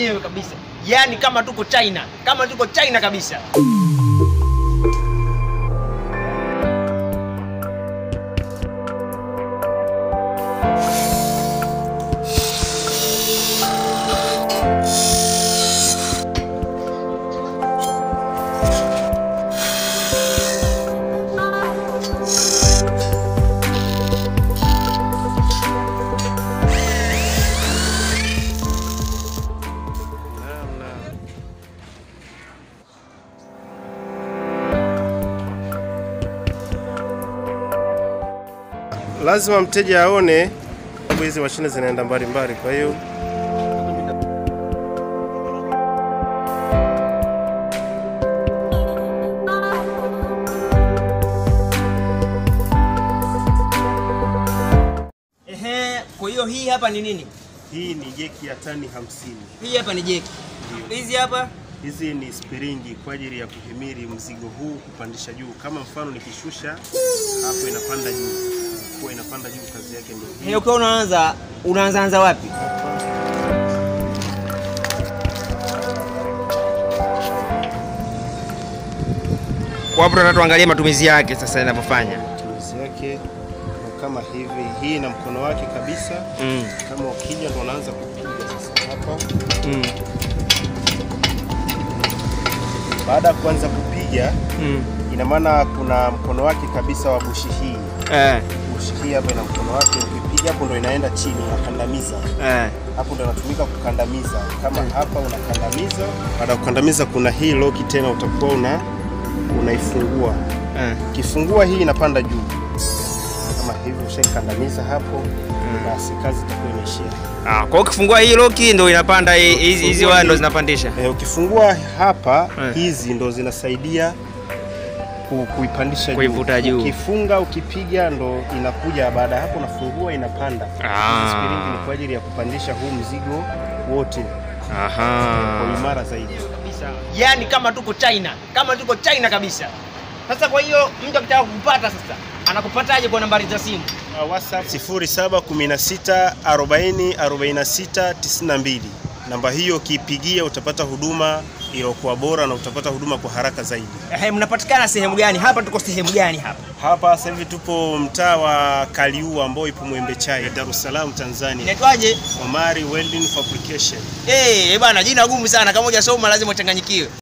wenyewe kabisa. Yaani kama tuko China, kabisa. Lazima mteja aone hizi mashine zinaenda mbali, kwa hiyo Kwa hiyo hii hapa ni nini? Hii ni jeki ya tani 50. Hii hapa ni jeki. Hizi hapa? Hizi ni spiringi kwa ajili ya kuhimili mzigo huu kupandisha juu. Kama mfano nikishusha hapo inapanda juu. Kwa inapanda juu, kazi yake ndio hii. Ukiwa unaanza wapi? Kwa hapo tunataka tuangalie matumizi yake sasa inavyofanya. Matumizi yake kama hivi, hii na mkono wake kabisa. Kama ukija ndo unaanza kupiga sasa hapa. Baada ya kuanza kupiga, ina maana kuna mkono wake kabisa wa bushi hii. Bushi hii hapa ina mkono wake, ukipiga hapo ndo inaenda chini, unakandamiza. Hapo ndo inatumika kukandamiza. Kama hapa unakandamiza, baada ya kukandamiza kuna hii lock tena utakuwa unaifungua. Kifungua hii inapanda juu. Kama hivyo ushakandamiza hapo, basi kazi itakuwa imeishia. Kwa hiyo ukifungua hii lock ndo inapanda, hizi waya ndo zinapandisha. Ukifungua hapa hizi ndo zinasaidia kuipandisha juu. Kuivuta juu. Ukifunga ukipiga ndo inakuja, baada hapo unafungua inapanda. Spiringi ni kwa ajili ya kupandisha huu mzigo wote. Kwa imara zaidi. Yaani kama tuko China, kabisa. Sasa kwa hiyo mtu akitaka kupata sasa anakupataje kwa nambari za simu? WhatsApp 0716 40 46 92. Namba hiyo ukipigia utapata huduma iliyokuwa bora na utapata huduma kwa haraka zaidi. Mnapatikana sehemu gani? Hapa tuko sehemu gani hapa? Hapa sasa hivi tupo mtaa wa Kaliua ambao ipo Mwembe Chai, Dar es Salaam, Tanzania. Inaitwaje? Omari Welding Fabrication. Bwana, jina gumu sana, kama hujasoma lazima uchanganyikiwe.